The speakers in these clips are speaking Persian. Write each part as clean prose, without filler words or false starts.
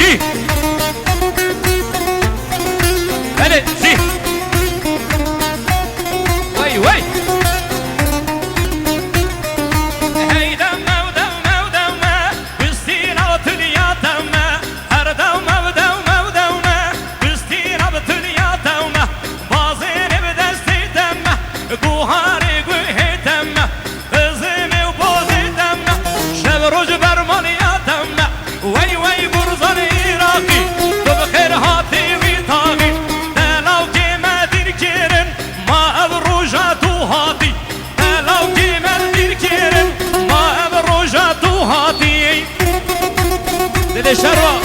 زي بله زي وي وي هی دمه و دمه و دمه بستینا و تنیا دمه هر دمه و دمه و دمه بستینا و تنیا دمه بازین به دستی دمه گوهاری گوهی دمه ازمی و بازی دمه شب روز برمانیا دمه وی وی برزان ایراقی تو بخیر هاتی وی تاقی دلاو کیمه دیر کرن ما او روژا تو هاتی دلاو کیمه دیر کرن ما او روژا تو هاتی دل شروا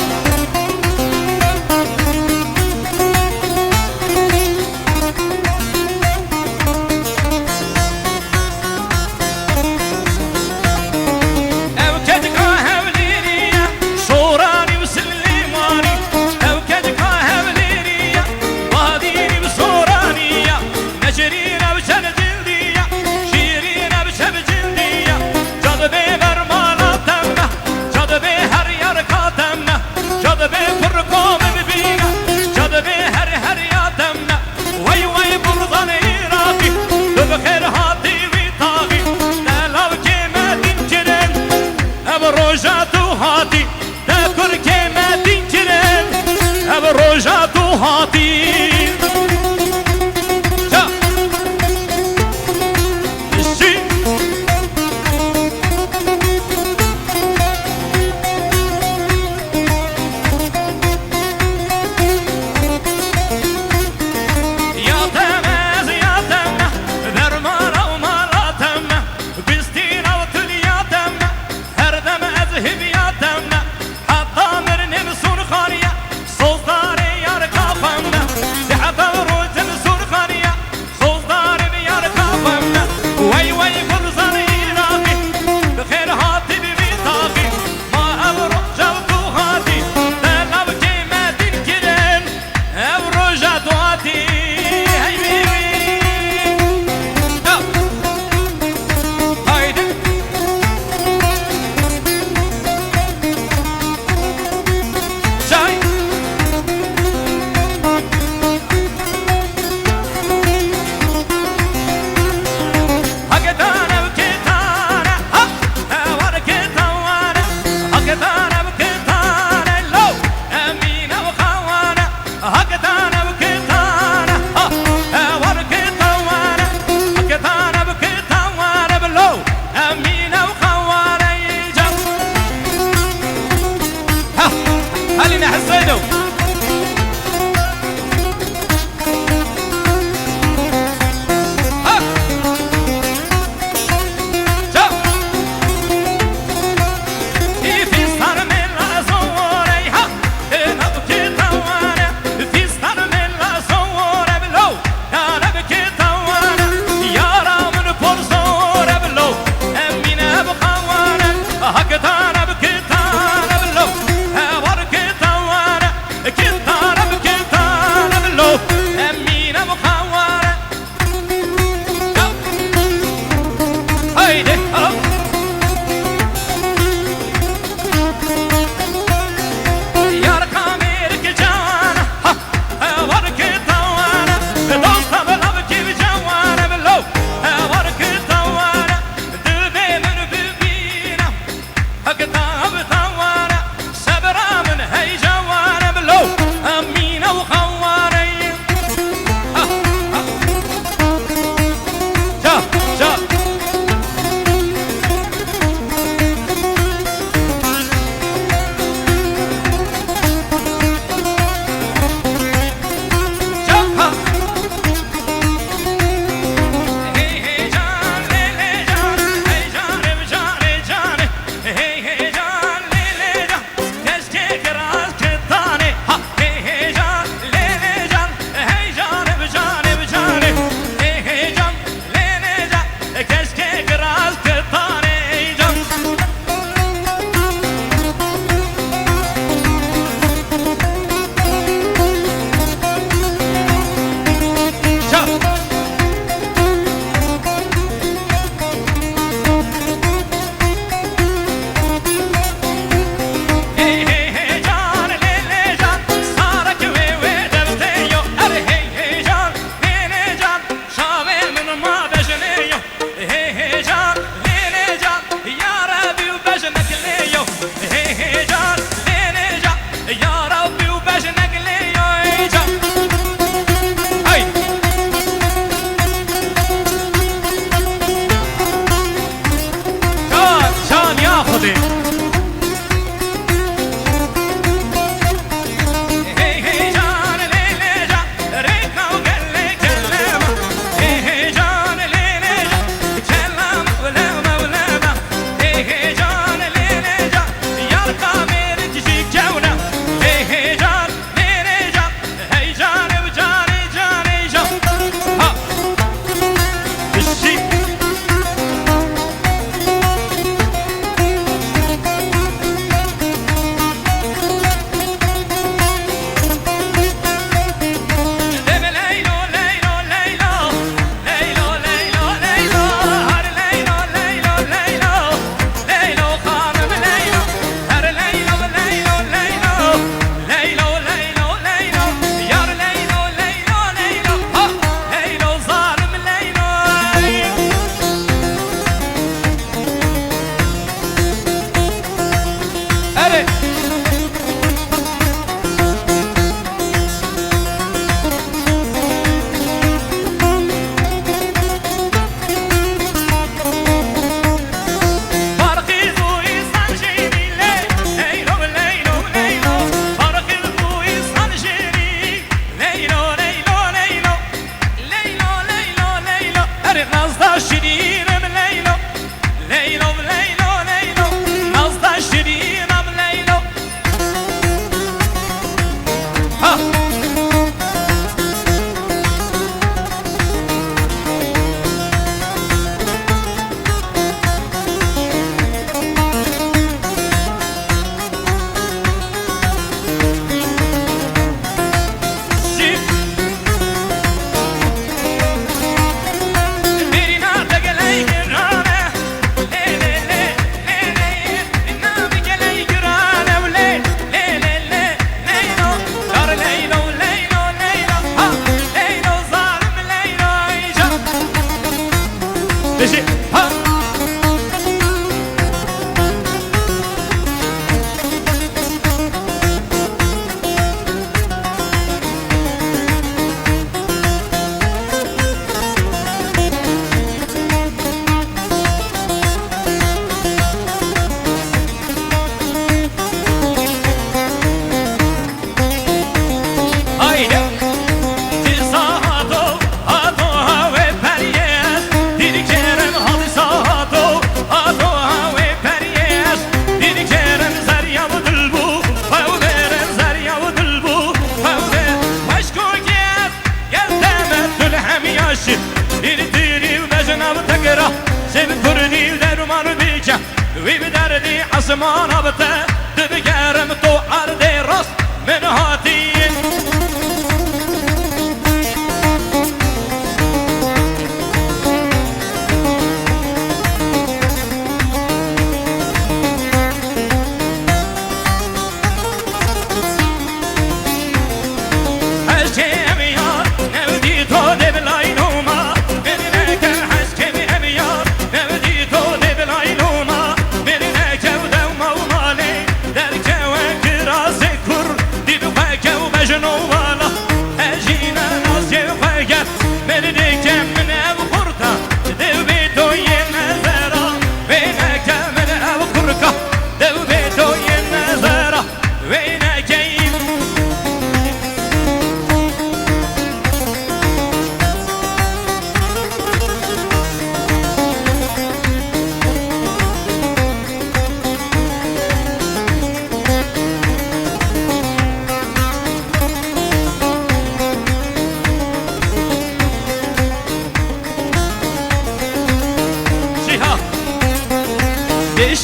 زمان بته دبگرم تو عرض راست من هاتی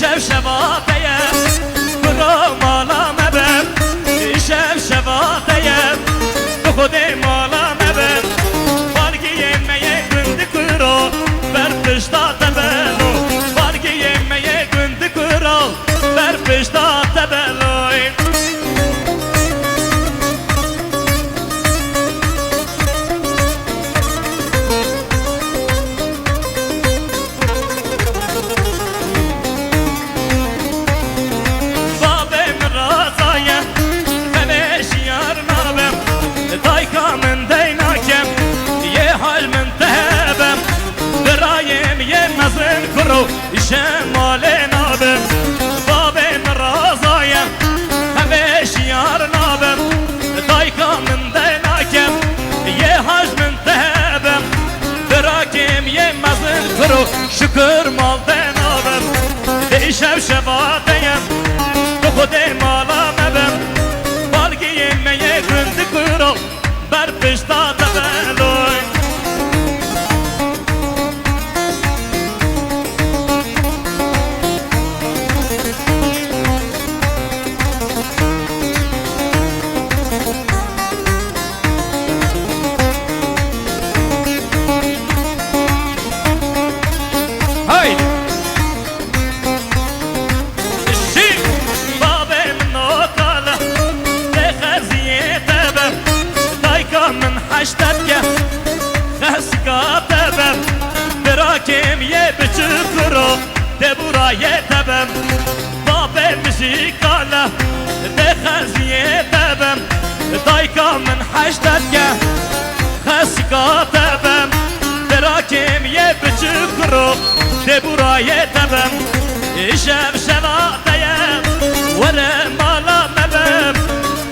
شب شباتيه برا مالا مبم شب شباتيه خود مالا مبم بارگی میه گند کرو بر پشتا تبلو بارگی میه گند کرو بر پشتا تبلو شمال نابم بابم رازایم همیش یار نابم دایکا من دیناکم یه هاش من تهبم براکم یه مزن کرو شکر مال دینابم دیشب شباتیم تو خود مالا مبم بالگیم یه گند کرو بر پشتا تبلوی اشتبك خسكاتبم براكم يبچكرو دبورا يتبم باب مزيكالا دخزيتبم دايكا من حشتبك خسكاتبم براكم يبچكرو دبورا يتبم شب شباتيم ورا مالا مبم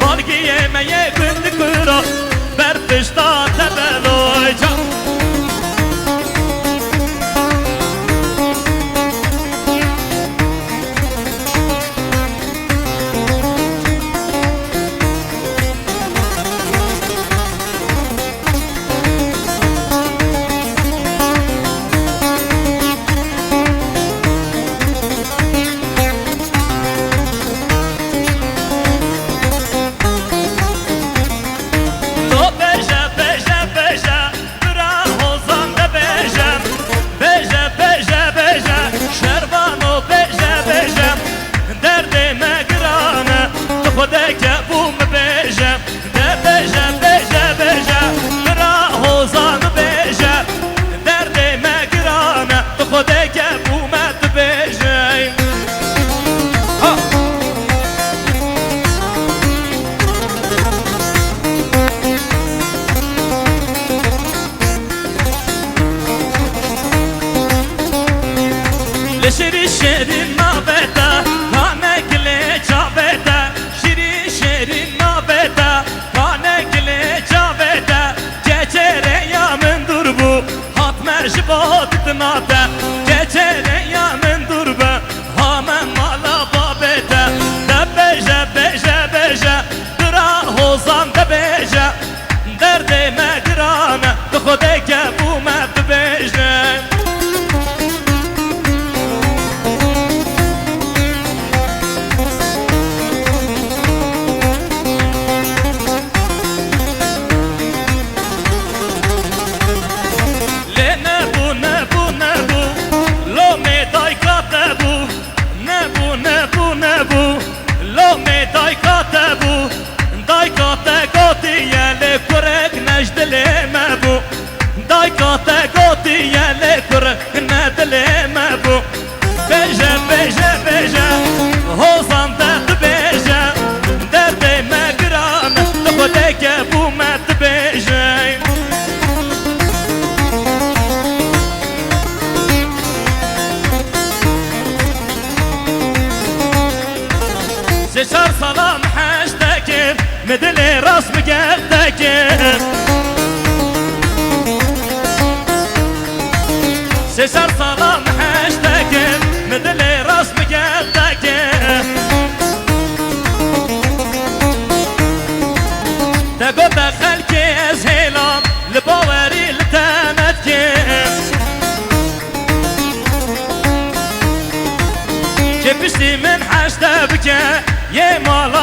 بالقي ما يبندكرو برپشتا تبلوی جان شری شری نابتا کانکلی چابتا شری شری نابتا کانکلی چابتا چچره یا من دربو هات مرشبات تناتا چچره یا من دربو هامن مالا بابتا دبجه بجه بجه درا حوزان دبجه درد مگرانه دخوده که بومت بجه مدل راست مگردگه سشار سالام هشتگه مدل راست مگردگه تقول دخل كيس هيلام لباوري لتامتكي كيفشتي من حشتا بكا يا مالا